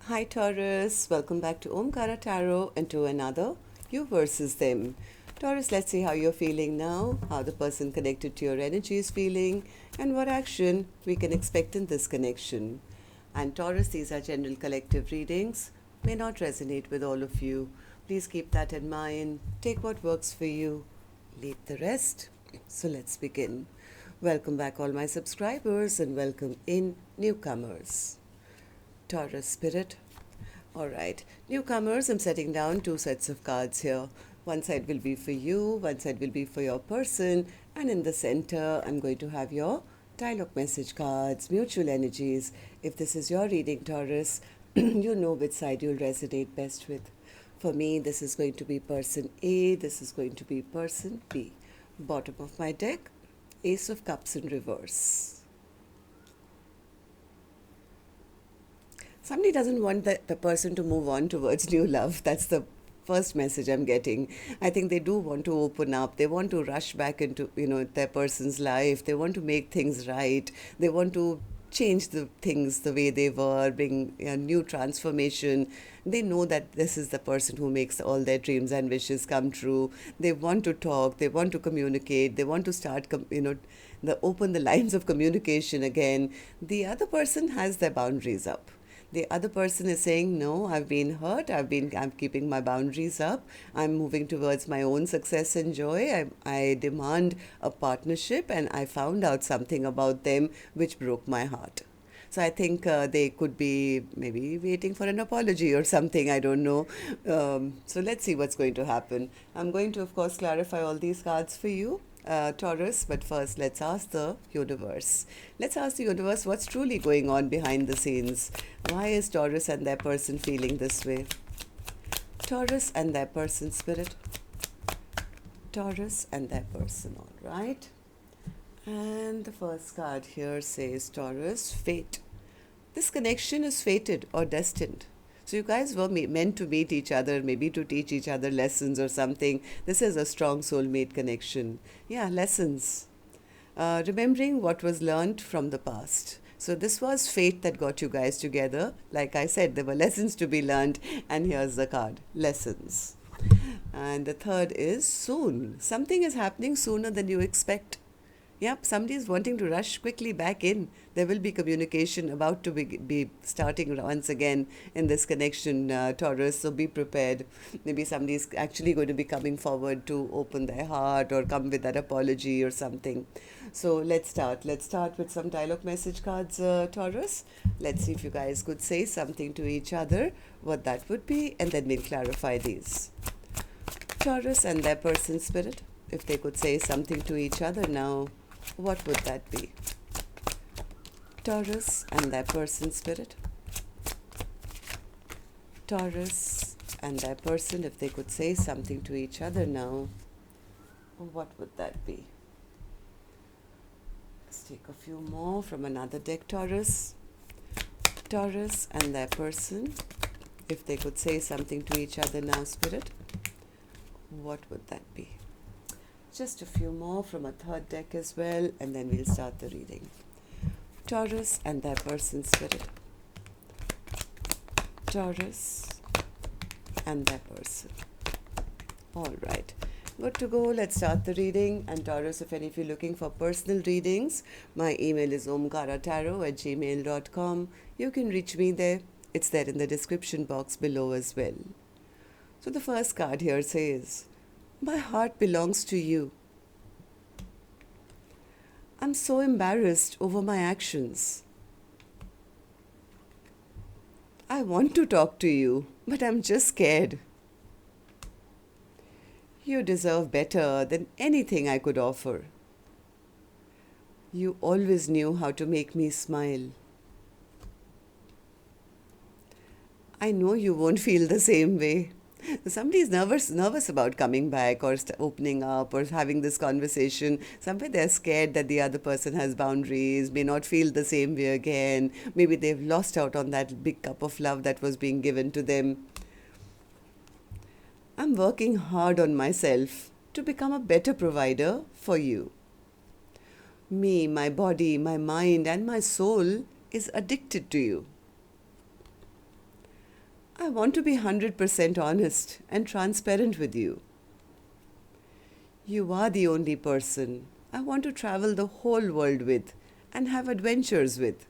Hi Taurus, welcome back to Omkaratarot and to another You versus Them. Taurus, let's see how you're feeling now, how the person connected to your energy is feeling, and what action we can expect in this connection. And Taurus, these are general collective readings, may not resonate with all of you. Please keep that in mind. Take what works for you, leave the rest. So let's begin. Welcome back, all my subscribers, and welcome in newcomers. Taurus spirit. All right, newcomers, I'm setting down two sets of cards here. One side will be for you, one side will be for your person, and in the center, I'm going to have your dialogue message cards, mutual energies. If this is your reading, Taurus, you know which side you'll resonate best with. For me, this is going to be person A, this is going to be person B. Bottom of my deck, Ace of Cups in reverse. Somebody doesn't want the person to move on towards new love. That's the first message I'm getting. I think they do want to open up. They want to rush back into, their person's life. They want to make things right. They want to change the things the way they were, bring a new transformation. They know that this is the person who makes all their dreams and wishes come true. They want to talk. They want to communicate. They want to start, open the lines of communication again. The other person has their boundaries up. The other person is saying, no, I've been hurt, I'm keeping my boundaries up, I'm moving towards my own success and joy, I demand a partnership, and I found out something about them which broke my heart. So I think they could be maybe waiting for an apology or something, I don't know. So let's see what's going to happen. I'm going to, of course, clarify all these cards for you. Taurus, but first let's ask the universe. Let's ask the universe what's truly going on behind the scenes. Why is Taurus and their person feeling this way? Taurus and their person, spirit. Taurus and their person, all right. And the first card here says Taurus, fate. This connection is fated or destined. So you guys were meant to meet each other, maybe to teach each other lessons or something. This is a strong soulmate connection. Yeah, lessons. Remembering what was learned from the past. So this was fate that got you guys together. Like I said, there were lessons to be learned. And here's the card, lessons. And the third is soon. Something is happening sooner than you expect. Yep, somebody is wanting to rush quickly back in. There will be communication about to be starting once again in this connection, Taurus, so be prepared. Maybe somebody is actually going to be coming forward to open their heart or come with that apology or something. So let's start. Let's start with some dialogue message cards, Taurus. Let's see if you guys could say something to each other, what that would be, and then we'll clarify these. Taurus and their person, spirit, if they could say something to each other now, what would that be? Taurus and their person, spirit. Taurus and their person, if they could say something to each other now, what would that be? Let's take a few more from another deck, Taurus. Taurus and their person, if they could say something to each other now, spirit, what would that be? Just a few more from a third deck as well, and then we'll start the reading. Taurus and their person, spirit. Taurus and their person. All right. Good to go. Let's start the reading. And Taurus, if any of you are looking for personal readings, my email is omkaratarot@gmail.com. You can reach me there. It's there in the description box below as well. So the first card here says, my heart belongs to you. I'm so embarrassed over my actions. I want to talk to you, but I'm just scared. You deserve better than anything I could offer. You always knew how to make me smile. I know you won't feel the same way. Somebody is nervous about coming back or opening up or having this conversation. Somewhere they're scared that the other person has boundaries, may not feel the same way again. Maybe they've lost out on that big cup of love that was being given to them. I'm working hard on myself to become a better provider for you. Me, my body, my mind, and my soul is addicted to you. I want to be 100% honest and transparent with you. You are the only person I want to travel the whole world with and have adventures with.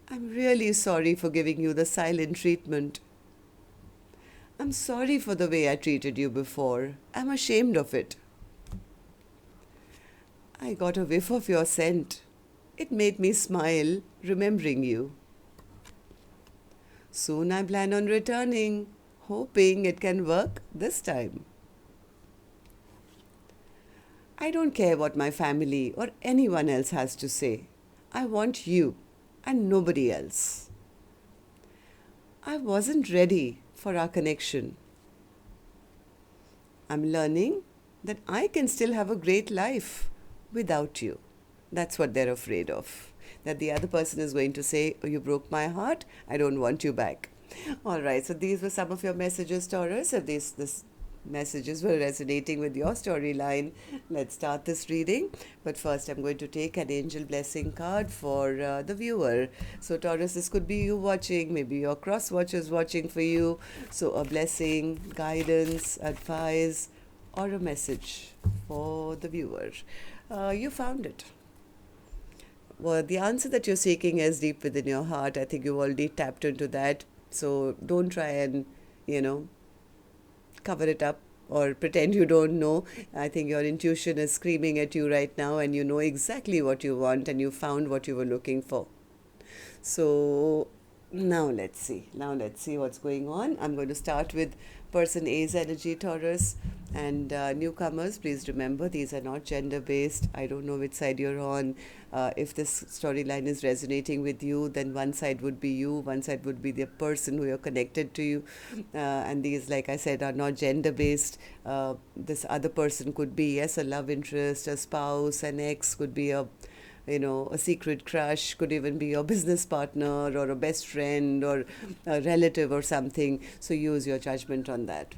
I'm really sorry for giving you the silent treatment. I'm sorry for the way I treated you before. I'm ashamed of it. I got a whiff of your scent. It made me smile, remembering you. Soon I plan on returning, hoping it can work this time. I don't care what my family or anyone else has to say. I want you and nobody else. I wasn't ready for our connection. I'm learning that I can still have a great life without you. That's what they're afraid of. That the other person is going to say, oh, you broke my heart, I don't want you back. All right, so these were some of your messages, Taurus. If these messages were resonating with your storyline, let's start this reading. But first, I'm going to take an angel blessing card for the viewer. So, Taurus, this could be you watching, maybe your cross watchers watching for you. So, a blessing, guidance, advice, or a message for the viewer. You found it. Well, the answer that you're seeking is deep within your heart. I think you've already tapped into that. So don't try and, cover it up or pretend you don't know. I think your intuition is screaming at you right now and you know exactly what you want and you found what you were looking for. So now let's see. What's going on. I'm going to start with person A's energy, Taurus, and newcomers. Please remember, these are not gender based. I don't know which side you're on. If this storyline is resonating with you, then one side would be you, one side would be the person who you're connected to you. And these, like I said, are not gender based. This other person could be, yes, a love interest, a spouse, an ex, could be a secret crush, could even be your business partner or a best friend or a relative or something. So use your judgment on that.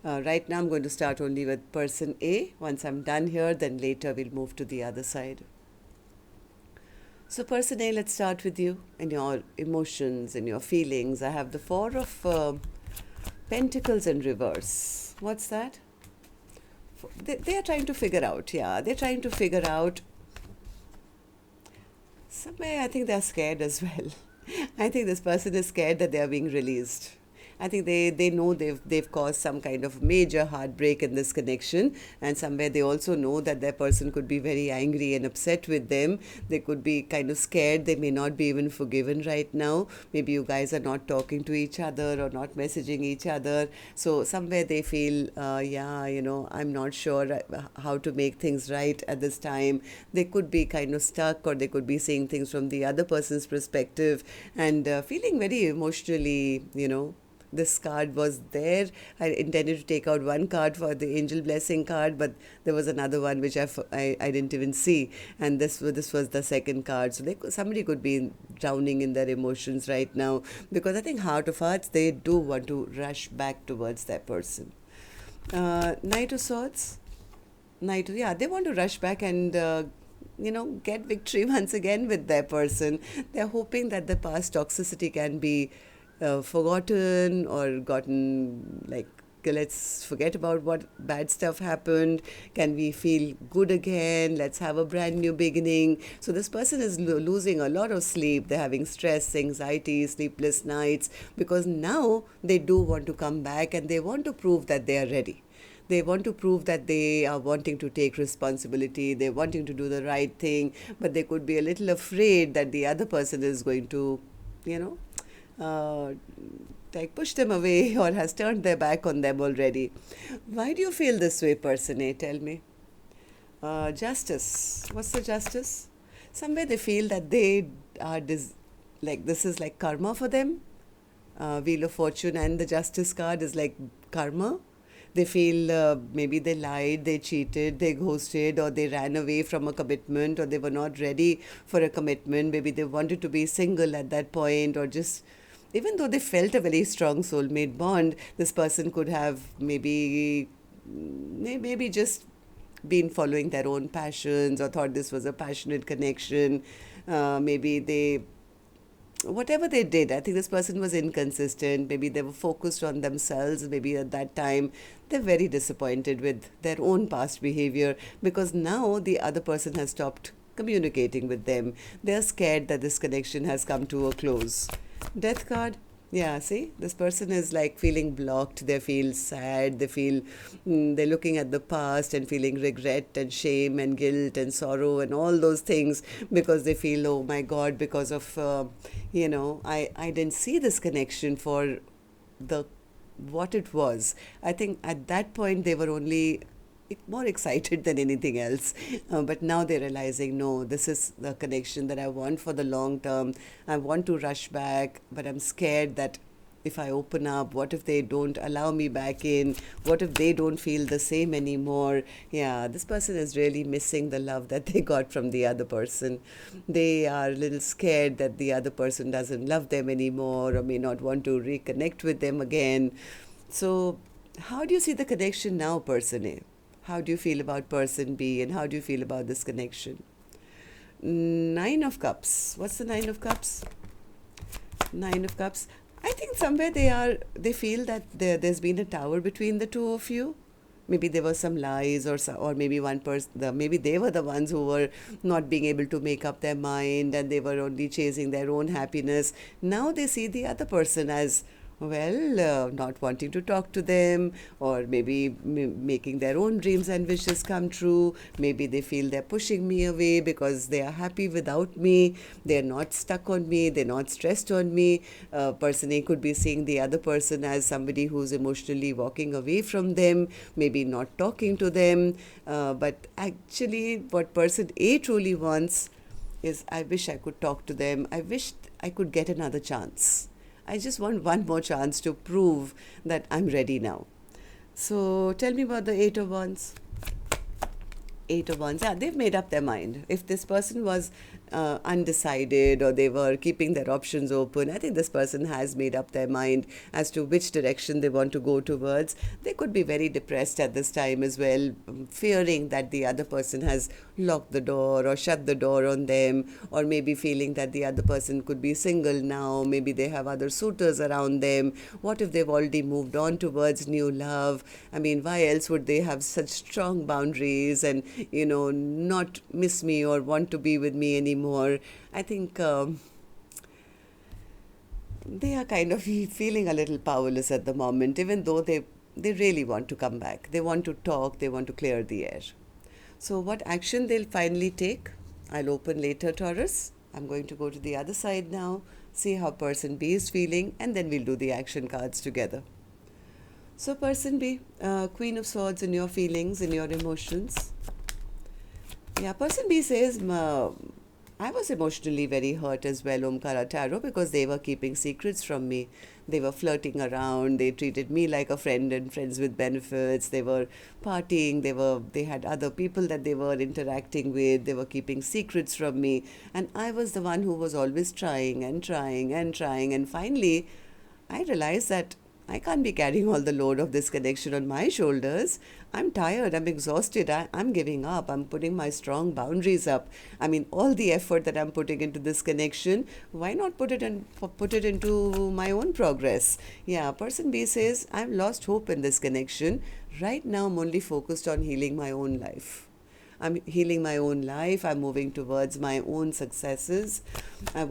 Right now I'm going to start only with person A. Once I'm done here, then later we'll move to the other side. So person A, let's start with you and your emotions and your feelings. I have the Four of Pentacles in reverse. What's that? They are trying to figure out, they're trying to figure out. Somewhere I think they're scared as well. I think this person is scared that they are being released. I think they know they've caused some kind of major heartbreak in this connection, and somewhere they also know that their person could be very angry and upset with them. They could be kind of scared. They may not be even forgiven right now. Maybe you guys are not talking to each other or not messaging each other. So somewhere they feel, I'm not sure how to make things right at this time. They could be kind of stuck, or they could be seeing things from the other person's perspective and feeling very emotionally, this card was there. I intended to take out one card for the angel blessing card, but there was another one which I didn't even see, and this was the second card. So somebody could be drowning in their emotions right now, because I think heart of hearts, they do want to rush back towards that person. Knight of Swords. They want to rush back and get victory once again with their person. They're hoping that the past toxicity can be forgotten or gotten, like, let's forget about what bad stuff happened. Can we feel good again? Let's have a brand new beginning. So this person is losing a lot of sleep. They're having stress, anxiety, sleepless nights, because now they do want to come back and they want to prove that they are ready. They want to prove that they are wanting to take responsibility. They're wanting to do the right thing, but they could be a little afraid that the other person is going to, push them away or has turned their back on them already. Why do you feel this way, person A? Tell me. Justice. What's the justice? Somewhere they feel that they are this is like karma for them. Wheel of Fortune and the Justice card is like karma. They feel maybe they lied, they cheated, they ghosted, or they ran away from a commitment, or they were not ready for a commitment. Maybe they wanted to be single at that point, or just, even though they felt a very strong soulmate bond, this person could have maybe just been following their own passions or thought this was a passionate connection. Maybe they whatever they did, I think this person was inconsistent. Maybe they were focused on themselves. Maybe at that time, they're very disappointed with their own past behavior because now the other person has stopped communicating with them. They're scared that this connection has come to a close. Death card. Yeah, see, this person is like feeling blocked. They feel sad. They feel they're looking at the past and feeling regret and shame and guilt and sorrow and all those things because they feel, oh my God, because of, I didn't see this connection for the what it was. I think at that point they were only more excited than anything else. But now they're realizing, no, this is the connection that I want for the long term. I want to rush back, but I'm scared that if I open up, what if they don't allow me back in? What if they don't feel the same anymore? Yeah, this person is really missing the love that they got from the other person. They are a little scared that the other person doesn't love them anymore or may not want to reconnect with them again. So, how do you see the connection now, person A? How do you feel about person B, and how do you feel about this connection? Nine of Cups. What's the Nine of Cups? Nine of Cups. I think somewhere they feel that there's been a tower between the two of you. Maybe there were some lies, or maybe one person, maybe they were the ones who were not being able to make up their mind and they were only chasing their own happiness. Now they see the other person as, well, not wanting to talk to them, or maybe making their own dreams and wishes come true. Maybe they feel they're pushing me away because they are happy without me. They're not stuck on me. They're not stressed on me. Person A could be seeing the other person as somebody who's emotionally walking away from them, maybe not talking to them. But actually, what person A truly wants is, I wish I could talk to them. I wish I could get another chance. I just want one more chance to prove that I'm ready now. So tell me about the Eight of Wands. Eight of Wands. Yeah, they've made up their mind. If this person was undecided or they were keeping their options open, I think this person has made up their mind as to which direction they want to go towards. They could be very depressed at this time as well, fearing that the other person has locked the door or shut the door on them, or maybe feeling that the other person could be single now. Maybe they have other suitors around them. What if they've already moved on towards new love? I mean, why else would they have such strong boundaries and, not miss me or want to be with me anymore? I think they are kind of feeling a little powerless at the moment, even though they really want to come back. They want to talk. They want to clear the air. So what action they'll finally take, I'll open later, Taurus. I'm going to go to the other side now, see how person B is feeling, and then we'll do the action cards together. So person B, Queen of Swords in your feelings, in your emotions. Yeah, person B says, I was emotionally very hurt as well, Omkaratarot, because they were keeping secrets from me. They were flirting around. They treated me like a friend and friends with benefits. They were partying. They had other people that they were interacting with. They were keeping secrets from me. And I was the one who was always trying and trying and trying. And finally, I realized that I can't be carrying all the load of this connection on my shoulders. I'm tired. I'm exhausted. I'm giving up. I'm putting my strong boundaries up. I mean, all the effort that I'm putting into this connection, why not put it into my own progress? Yeah, person B says, I've lost hope in this connection. Right now, I'm only focused on healing my own life. I'm healing my own life. I'm moving towards my own successes. I'm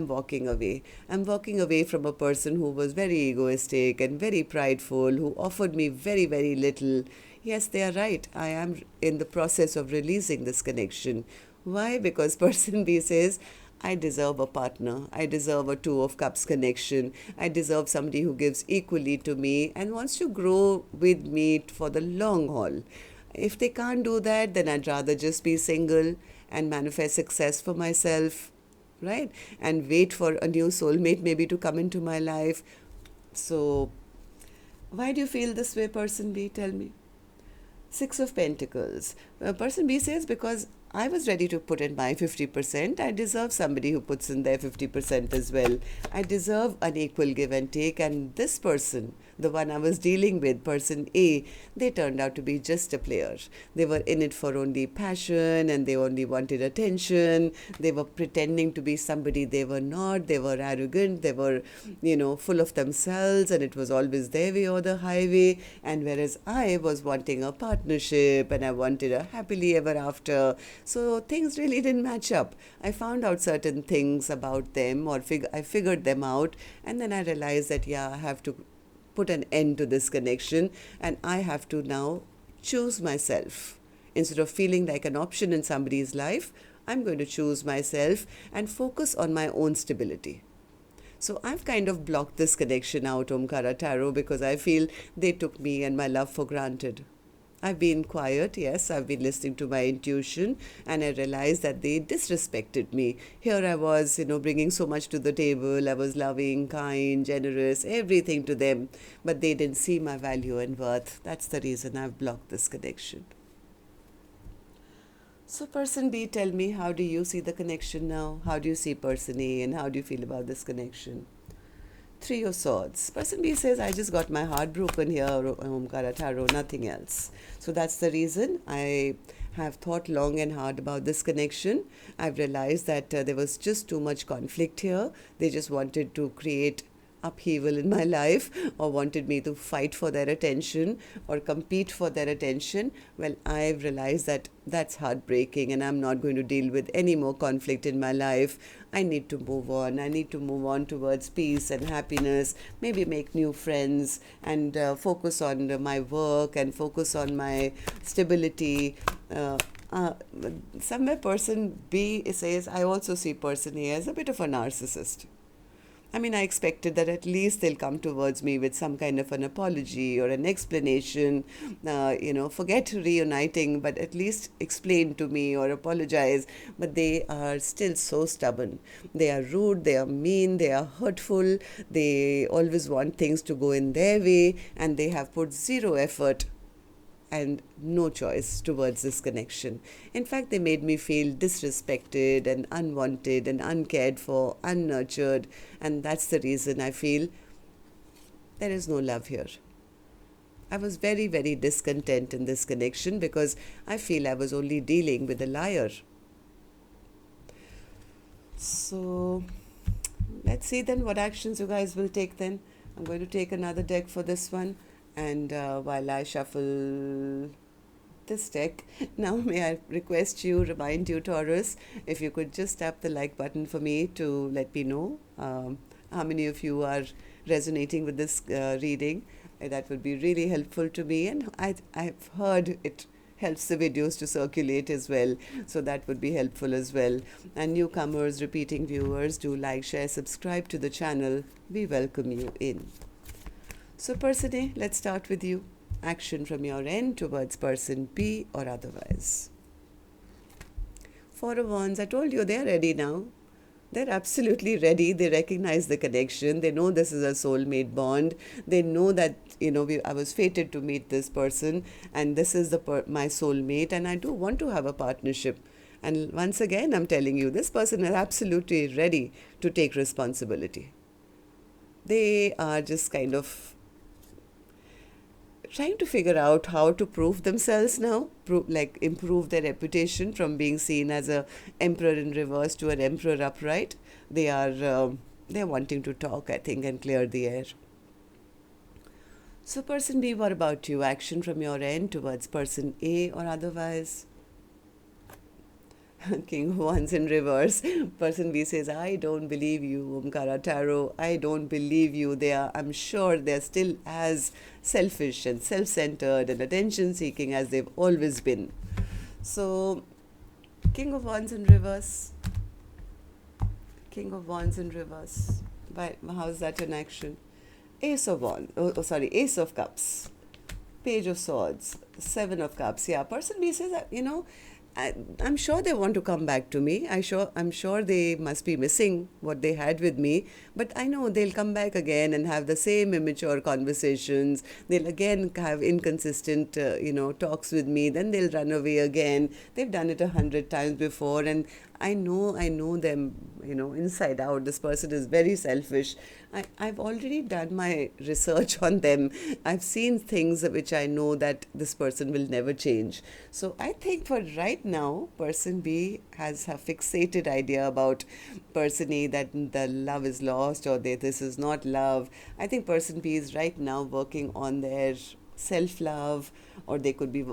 walking away. I'm walking away from a person who was very egoistic and very prideful, who offered me very, very little. Yes, they are right. I am in the process of releasing this connection. Why? Because person B says, I deserve a partner. I deserve a Two of Cups connection. I deserve somebody who gives equally to me and wants to grow with me for the long haul. If they can't do that, then I'd rather just be single and manifest success for myself, right? And wait for a new soulmate maybe to come into my life. So, why do you feel this way, person B? Tell me. Six of Pentacles. Person B says, because I was ready to put in my 50%. I deserve somebody who puts in their 50% as well. I deserve an equal give and take. And this person, the one I was dealing with, person A, they turned out to be just a player. They were in it for only passion, and they only wanted attention. They were pretending to be somebody they were not. They were arrogant. They were, full of themselves, and it was always their way or the highway. And whereas I was wanting a partnership and I wanted a happily ever after, so things really didn't match up. I found out certain things about them, or I figured them out, and then I realized that, yeah, I have to put an end to this connection, and I have to now choose myself. Instead of feeling like an option in somebody's life, I'm going to choose myself and focus on my own stability. So I've kind of blocked this connection out, Omkaratarot, because I feel they took me and my love for granted. I've been quiet, yes, I've been listening to my intuition, and I realized that they disrespected me. Here I was, bringing so much to the table. I was loving, kind, generous, everything to them, but they didn't see my value and worth. That's the reason I've blocked this connection. So person B, tell me, how do you see the connection now? How do you see person A, and how do you feel about this connection? Three of Swords. Person B says, I just got my heart broken here, Omkaratarot, nothing else. So that's the reason I have thought long and hard about this connection. I've realized that there was just too much conflict here. They just wanted to create upheaval in my life, or wanted me to fight for their attention or compete for their attention. Well, I've realized that that's heartbreaking, and I'm not going to deal with any more conflict in my life. I need to move on. I need to move on towards peace and happiness, maybe make new friends, and focus on my work and focus on my stability. Somewhere person B says, I also see person A as a bit of a narcissist. I mean, I expected that at least they'll come towards me with some kind of an apology or an explanation, forget reuniting, but at least explain to me or apologize. But they are still so stubborn. They are rude, they are mean, they are hurtful, they always want things to go in their way, and they have put zero effort and no choice towards this connection. In fact, they made me feel disrespected and unwanted and uncared for, unnurtured, and that's the reason I feel there is no love here. I was very, very discontent in this connection because I feel I was only dealing with a liar. So let's see then what actions you guys will take then. I'm going to take another deck for this one. And while I shuffle this deck, now may I remind you, Taurus, if you could just tap the like button for me to let me know how many of you are resonating with this reading. That would be really helpful to me. And I've heard it helps the videos to circulate as well. So that would be helpful as well. And newcomers, repeating viewers, do like, share, subscribe to the channel. We welcome you in. So person A, let's start with you. Action from your end towards person B or otherwise. Four of Wands, I told you they're ready now. They're absolutely ready. They recognize the connection. They know this is a soulmate bond. They know that, I was fated to meet this person, and this is my soulmate, and I do want to have a partnership. And once again, I'm telling you, this person is absolutely ready to take responsibility. They are just kind of trying to figure out how to prove themselves now, improve their reputation from being seen as a emperor in reverse to an emperor upright. They're wanting to talk, I think, and clear the air. So person B, what about you? Action from your end towards person A or otherwise. King of Wands in reverse. Person B says, I don't believe you, Omkaratarot. I don't believe you. I'm sure they're still as selfish and self-centered and attention-seeking as they've always been. So, King of Wands in reverse. King of Wands in reverse. How's that in action? Ace of Wands. Ace of Cups. Page of Swords. Seven of Cups. Yeah, person B says, I'm sure they want to come back to me. I'm sure they must be missing what they had with me. But I know they'll come back again and have the same immature conversations. They'll again have inconsistent, talks with me. Then they'll run away again. They've done it 100 times before. And I know them, inside out. This person is very selfish. I've already done my research on them. I've seen things which I know that this person will never change. So I think for right now, person B has a fixated idea about person A, that the love is lost, or this is not love. I think person B is right now working on their self love, or they could be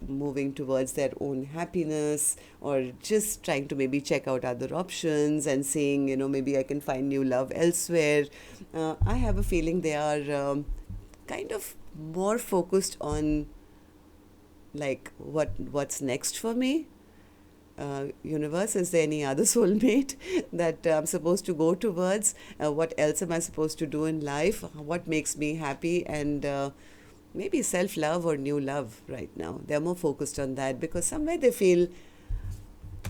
moving towards their own happiness, or just trying to maybe check out other options and saying, maybe I can find new love elsewhere. I have a feeling they are kind of more focused on like what's next for me. Universe, is there any other soulmate that I'm supposed to go towards? What else am I supposed to do in life? What makes me happy? And maybe self-love or new love right now. They're more focused on that because somewhere they feel,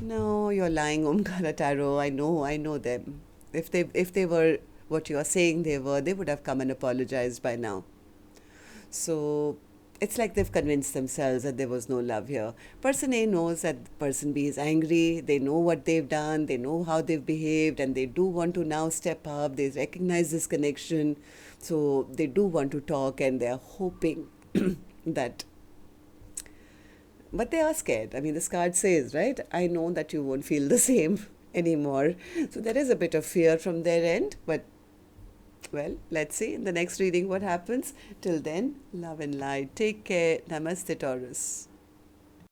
no, you're lying, Omkaratarot. I know them. If they were what you are saying they were, they would have come and apologized by now. So it's like they've convinced themselves that there was no love here. Person A knows that person B is angry. They know what they've done. They know how they've behaved, and they do want to now step up. They recognize this connection. So they do want to talk, and they're hoping that. But they are scared. I mean, this card says, right? I know that you won't feel the same anymore. So there is a bit of fear from their end, but well, let's see in the next reading what happens. Till then, love and light. Take care. Namaste, Taurus.